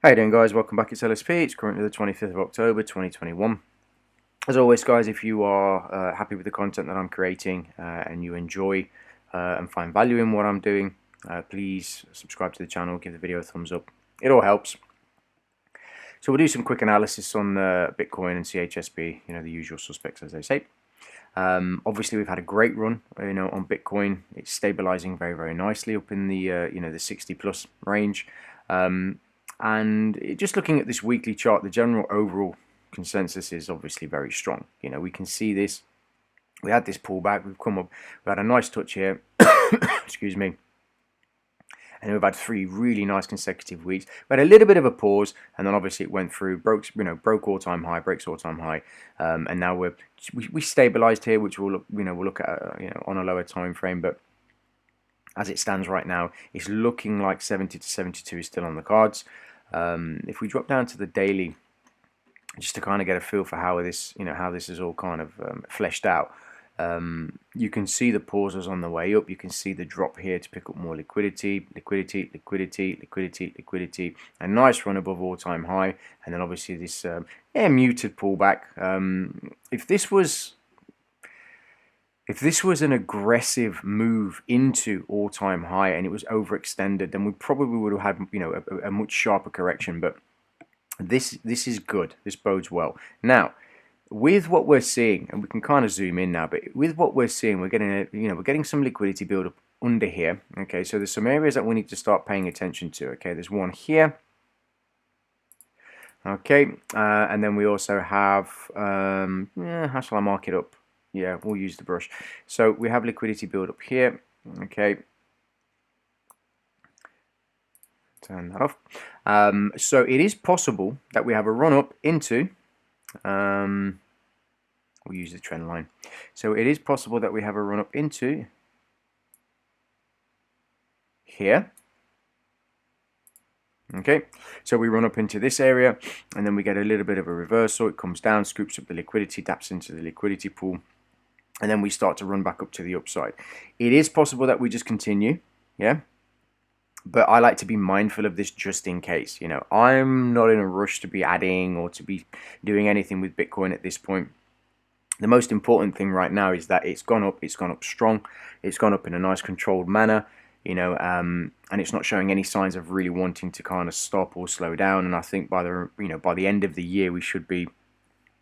How you doing, guys? Welcome back. It's LSP. It's currently the 25th of October 2021. As always, guys, if you are happy with the content that I'm creating and you enjoy and find value in what I'm doing, please subscribe to the channel, give the video a thumbs up. It all helps. So we'll do some quick analysis on Bitcoin and CHSB, the usual suspects, as they say. Obviously, we've had a great run, on Bitcoin. It's stabilizing very, very nicely up in the, the 60 plus range. And just looking at this weekly chart, the general overall consensus is obviously very strong. We can see this. We had this pullback. We've come up. We had a nice touch here. Excuse me. And we've had 3 really nice consecutive weeks. We had a little bit of a pause, and then obviously it went through, broke all-time high, breaks all-time high, and now we stabilized here, which we'll look at on a lower time frame. But as it stands right now, it's looking like 70 to 72 is still on the cards. If we drop down to the daily, just to kind of get a feel for how this, how this is all kind of fleshed out, you can see the pauses on the way up. You can see the drop here to pick up more liquidity. A nice run above all-time high, and then obviously this muted pullback. If this was an aggressive move into all-time high and it was overextended, then we probably would have had a much sharper correction. But this is good. This bodes well. Now, with what we're seeing, and we can kind of zoom in now, but with what we're seeing, we're getting we're getting some liquidity build up under here. Okay, so there's some areas that we need to start paying attention to. Okay, there's one here. Okay, and then we also have how shall I mark it up? Yeah, we'll use the brush. So we have liquidity build up here. Okay, turn that off. So it is possible that we have a run up into we'll use the trend line. So it is possible that we have a run up into here. Okay, so we run up into this area, and then we get a little bit of a reversal. It comes down, scoops up the liquidity, taps into the liquidity pool, and then we start to run back up to the upside. It is possible that we just continue, yeah, but I like to be mindful of this just in case. I'm not in a rush to be adding or to be doing anything with Bitcoin at this point. The most important thing right now is that it's gone up strong, it's gone up in a nice controlled manner, and it's not showing any signs of really wanting to kind of stop or slow down. And I think by the end of the year we should be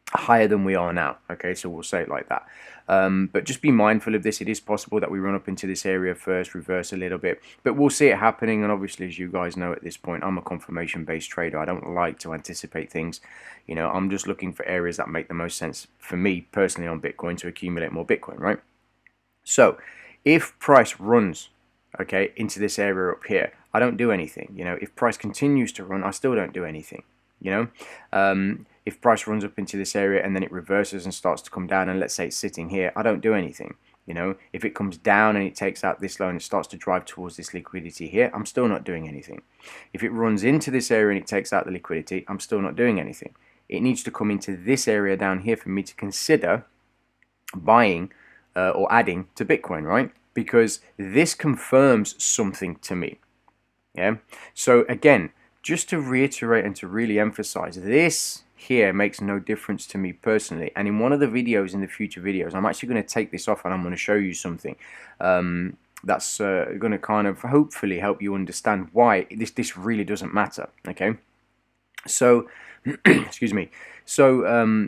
higher than we are now. Okay, so we'll say it like that. But just be mindful of this. It is possible that we run up into this area first, reverse a little bit, but we'll see it happening. And obviously, as you guys know at this point, I'm a confirmation based trader. I don't like to anticipate things. I'm just looking for areas that make the most sense for me personally on Bitcoin to accumulate more Bitcoin, right? So if price runs into this area up here, I don't do anything. If price continues to run, I still don't do anything. If price runs up into this area and then it reverses and starts to come down, and let's say it's sitting here, I don't do anything. If it comes down and it takes out this low and it starts to drive towards this liquidity here, I'm still not doing anything. If it runs into this area and it takes out the liquidity, I'm still not doing anything. It needs to come into this area down here for me to consider buying or adding to Bitcoin, right? Because this confirms something to me. Yeah. So again, just to reiterate and to really emphasize, this here makes no difference to me personally. And in one of the videos, in the future videos, I'm actually going to take this off and I'm going to show you something that's going to kind of hopefully help you understand why this really doesn't matter. Okay, so excuse me. So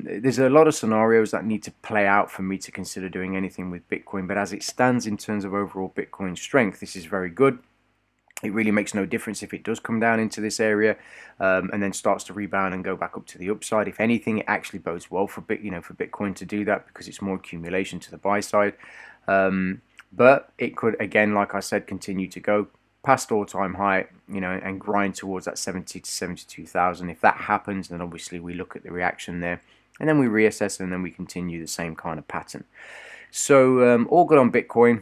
there's a lot of scenarios that need to play out for me to consider doing anything with Bitcoin. But as it stands in terms of overall Bitcoin strength, this is very good. It really makes no difference if it does come down into this area and then starts to rebound and go back up to the upside. If anything, it actually bodes well for Bitcoin to do that, because it's more accumulation to the buy side. But it could, again, like I said, continue to go past all-time high, and grind towards that 70 to 72,000. If that happens, then obviously we look at the reaction there, and then we reassess, and then we continue the same kind of pattern. So all good on Bitcoin.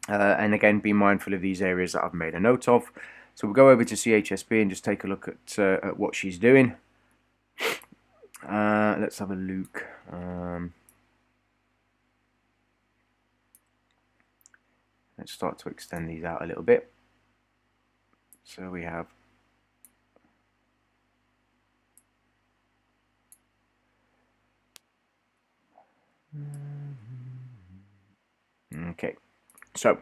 And again, be mindful of these areas that I've made a note of. So we'll go over to CHSB and just take a look at what she's doing. Let's have a look. Let's start to extend these out a little bit. So we have Okay, so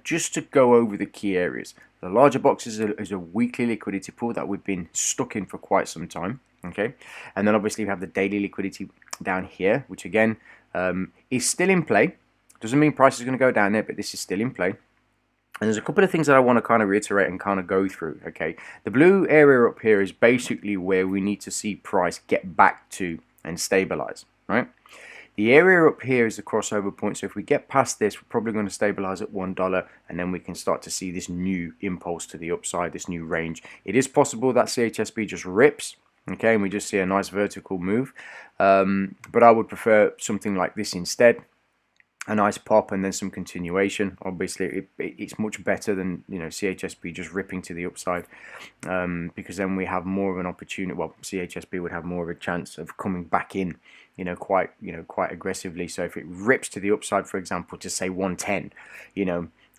just to go over the key areas, the larger box is a weekly liquidity pool that we've been stuck in for quite some time. Okay, and then obviously we have the daily liquidity down here, which again is still in play. Doesn't mean price is going to go down there, but this is still in play. And there's a couple of things that I want to kind of reiterate and kind of go through. Okay, the blue area up here is basically where we need to see price get back to and stabilize, right? The area up here is the crossover point, so if we get past this, we're probably going to stabilize at $1, and then we can start to see this new impulse to the upside, this new range. It is possible that CHSB just rips, okay, and we just see a nice vertical move, but I would prefer something like this instead. A nice pop and then some continuation. Obviously it's much better than, you know, CHSB just ripping to the upside, because then we have more of an opportunity. Well, CHSB would have more of a chance of coming back in, quite aggressively. So if it rips to the upside, for example, to say 110,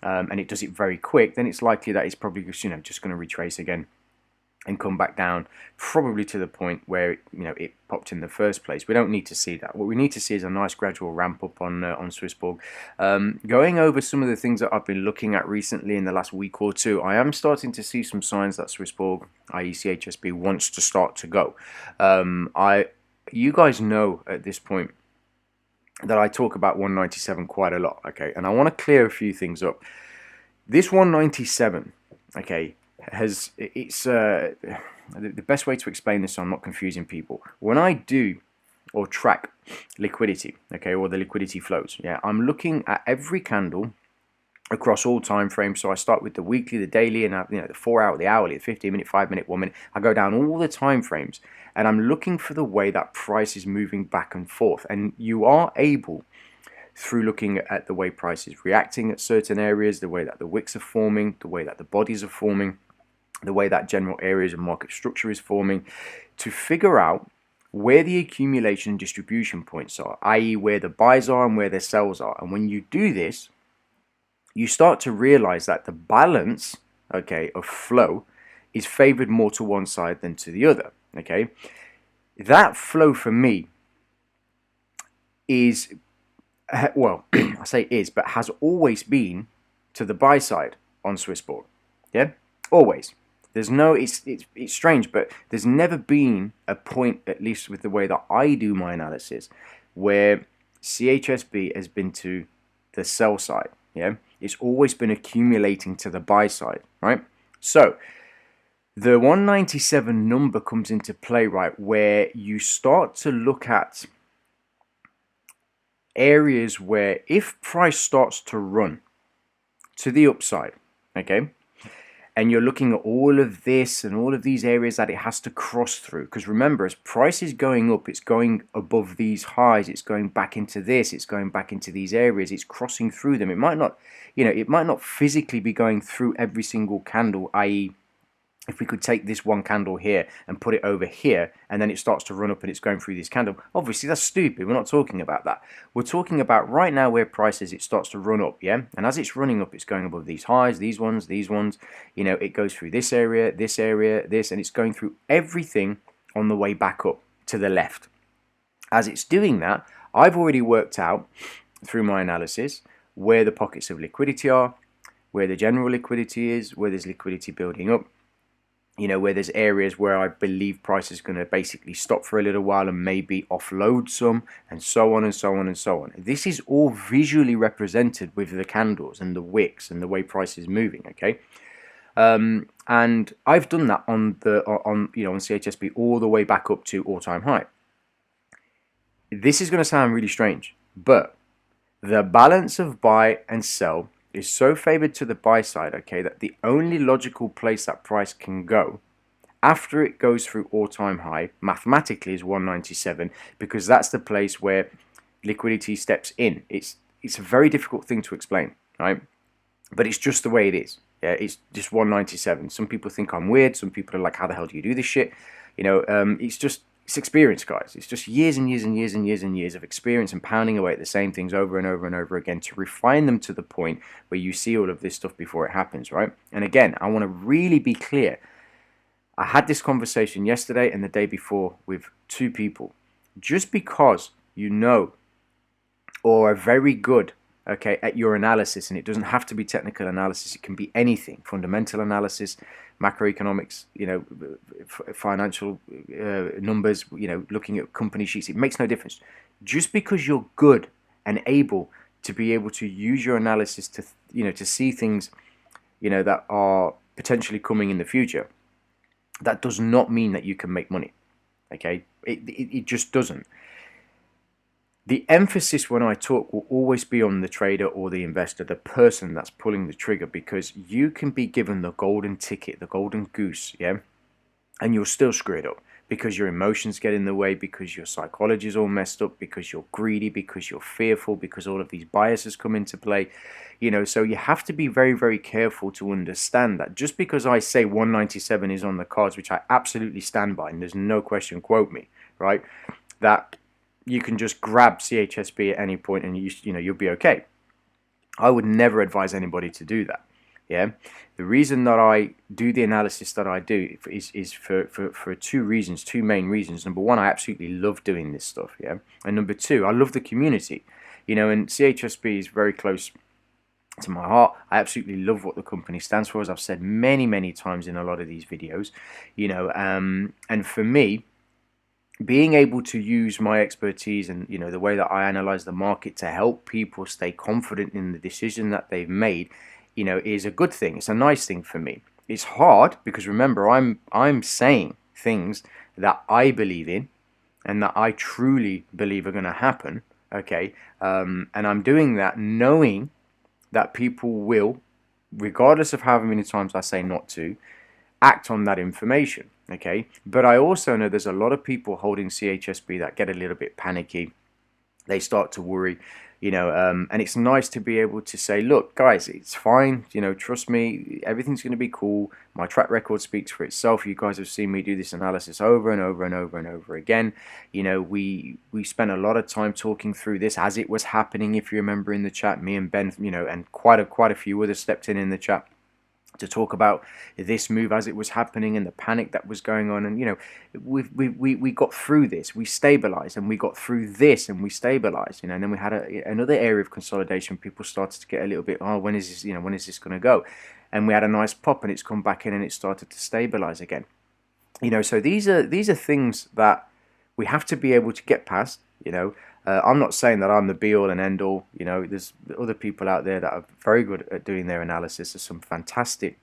and it does it very quick, then it's likely that it's probably just going to retrace again and come back down, probably to the point where it popped in the first place. We don't need to see that. What we need to see is a nice gradual ramp up on Swissborg. Going over some of the things that I've been looking at recently in the last week or two, I am starting to see some signs that Swissborg, i.e. CHSB, wants to start to go. You guys know at this point that I talk about 197 quite a lot, okay? And I want to clear a few things up. This 197, okay, the best way to explain this so I'm not confusing people. When I do or track liquidity, okay, or the liquidity flows, yeah, I'm looking at every candle across all time frames. So I start with the weekly, the daily, and the 4 hour, the hourly, the 15 minute, 5 minute, 1 minute. I go down all the time frames, and I'm looking for the way that price is moving back and forth. And you are able, through looking at the way price is reacting at certain areas, the way that the wicks are forming, the way that the bodies are forming, the way that general areas of market structure is forming, to figure out where the accumulation distribution points are, i.e. where the buys are and where the sells are. And when you do this, you start to realize that the balance, okay, of flow is favored more to one side than to the other, okay? That flow for me is, well, I say is, but has always been to the buy side on Swissborg, yeah? Always. There's no, it's strange, but there's never been a point, at least with the way that I do my analysis, where CHSB has been to the sell side, yeah? It's always been accumulating to the buy side, right? So the 197 number comes into play, right, where you start to look at areas where if price starts to run to the upside, okay, and you're looking at all of this and all of these areas that it has to cross through, because remember, as price is going up, it's going above these highs, it's going back into this, it's going back into these areas, it's crossing through them. It might not, it might not physically be going through every single candle, i.e. if we could take this one candle here and put it over here, and then it starts to run up and it's going through this candle, obviously that's stupid. We're not talking about that. We're talking about right now where price is, it starts to run up, yeah? And as it's running up, it's going above these highs, these ones, it goes through this area, this, and it's going through everything on the way back up to the left. As it's doing that, I've already worked out through my analysis where the pockets of liquidity are, where the general liquidity is, where there's liquidity building up, where there's areas where I believe price is going to basically stop for a little while and maybe offload some, and so on and so on and so on. This is all visually represented with the candles and the wicks and the way price is moving, okay? And I've done that on CHSB all the way back up to all-time high. This is going to sound really strange, but the balance of buy and sell is so favored to the buy side, okay, that the only logical place that price can go after it goes through all-time high mathematically is 197, because that's the place where liquidity steps in. It's a very difficult thing to explain, right? But it's just the way it is. Yeah, it's just 197. Some people think I'm weird. Some people are like, how the hell do you do this shit? It's experience, guys. It's just years and years and years and years and years of experience and pounding away at the same things over and over and over again to refine them to the point where you see all of this stuff before it happens, right? And again, I want to really be clear. I had this conversation yesterday and the day before with two people. Just because you know or are very good okay, at your analysis. And it doesn't have to be technical analysis. It can be anything, fundamental analysis, macroeconomics, financial numbers, looking at company sheets. It makes no difference. Just because you're good and able to be able to use your analysis to, to see things, that are potentially coming in the future, that does not mean that you can make money. Okay, it just doesn't. The emphasis when I talk will always be on the trader or the investor, the person that's pulling the trigger, because you can be given the golden ticket, the golden goose, yeah, and you'll still screw it up because your emotions get in the way, because your psychology is all messed up, because you're greedy, because you're fearful, because all of these biases come into play. So you have to be very, very careful to understand that just because I say 197 is on the cards, which I absolutely stand by, and there's no question, quote me, right, that you can just grab CHSB at any point and you'll be okay. I would never advise anybody to do that. Yeah, the reason that I do the analysis that I do is for two main reasons. Number one, I absolutely love doing this stuff. Yeah, and number two, I love the community. And CHSB is very close to my heart. I absolutely love what the company stands for, as I've said many times in a lot of these videos. And for me, being able to use my expertise and the way that I analyze the market to help people stay confident in the decision that they've made, is a good thing. It's a nice thing for me. It's hard because, remember, I'm saying things that I believe in and that I truly believe are going to happen. Okay, and I'm doing that knowing that people will, regardless of how many times I say not to, act on that information. Okay, but I also know there's a lot of people holding CHSB that get a little bit panicky. They start to worry, and it's nice to be able to say, look, guys, it's fine. Trust me, everything's going to be cool. My track record speaks for itself. You guys have seen me do this analysis over and over and over and over again. We spent a lot of time talking through this as it was happening. If you remember in the chat, me and Ben, and quite a few others stepped in the chat to talk about this move as it was happening and the panic that was going on. And we got through this, we stabilized, and we got through this and we stabilized, and then we had another area of consolidation. People started to get a little bit, oh, when is this going to go? And we had a nice pop and it's come back in and it started to stabilize again. So these are things that we have to be able to get past. I'm not saying that I'm the be-all and end-all. There's other people out there that are very good at doing their analysis. There's some fantastic,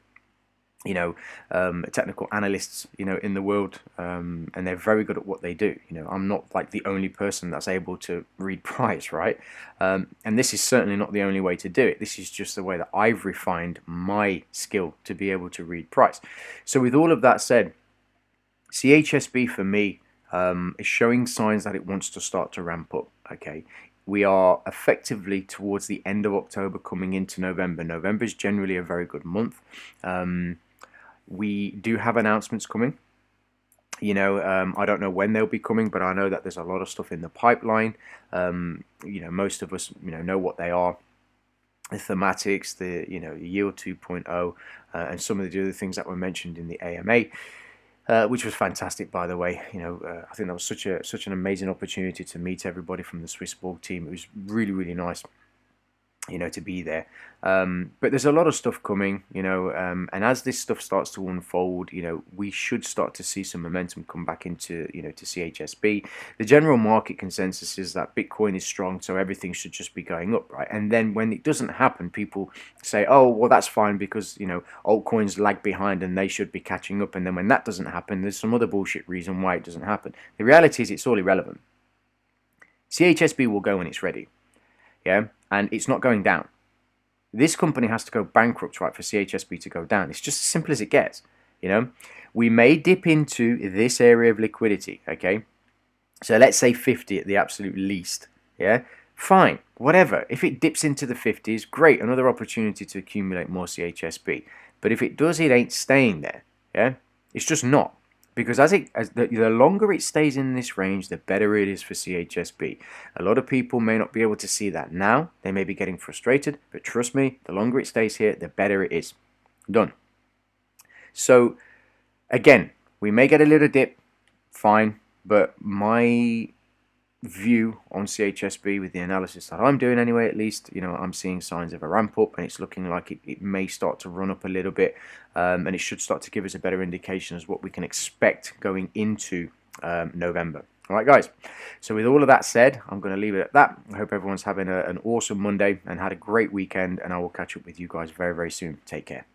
technical analysts, in the world, and they're very good at what they do. I'm not like the only person that's able to read price, right? And this is certainly not the only way to do it. This is just the way that I've refined my skill to be able to read price. So with all of that said, CHSB for me, is showing signs that it wants to start to ramp up. Okay, we are effectively towards the end of October, coming into November. November is generally a very good month. We do have announcements coming. I don't know when they'll be coming, but I know that there's a lot of stuff in the pipeline. Most of us, know what they are. The thematics, the yield 2.0, and some of the other things that were mentioned in the AMA. Which was fantastic, by the way. I think that was such an amazing opportunity to meet everybody from the Swissborg team. It was really, really nice, to be there. But there's a lot of stuff coming, and as this stuff starts to unfold, we should start to see some momentum come back into, to CHSB. The general market consensus is that Bitcoin is strong, so everything should just be going up, right? And then when it doesn't happen, people say, oh, well, that's fine because, altcoins lag behind and they should be catching up. And then when that doesn't happen, there's some other bullshit reason why it doesn't happen. The reality is it's all irrelevant. CHSB will go when it's ready. Yeah, and it's not going down. This company has to go bankrupt, right, for CHSB to go down. It's just as simple as it gets. We may dip into this area of liquidity. Okay, so let's say 50 at the absolute least. Yeah, fine, whatever. If it dips into the 50s, great, another opportunity to accumulate more CHSB. But if it does, it ain't staying there. Yeah, it's just not. Because the longer it stays in this range, the better it is for CHSB. A lot of people may not be able to see that now. They may be getting frustrated, but trust me, the longer it stays here, the better it is. Done. So, again, we may get a little dip, fine, but my view on CHSB with the analysis that I'm doing anyway, at least, I'm seeing signs of a ramp up, and it's looking like it may start to run up a little bit, and it should start to give us a better indication as what we can expect going into November. All right, guys. So with all of that said, I'm going to leave it at that. I hope everyone's having an awesome Monday and had a great weekend, and I will catch up with you guys very, very soon. Take care.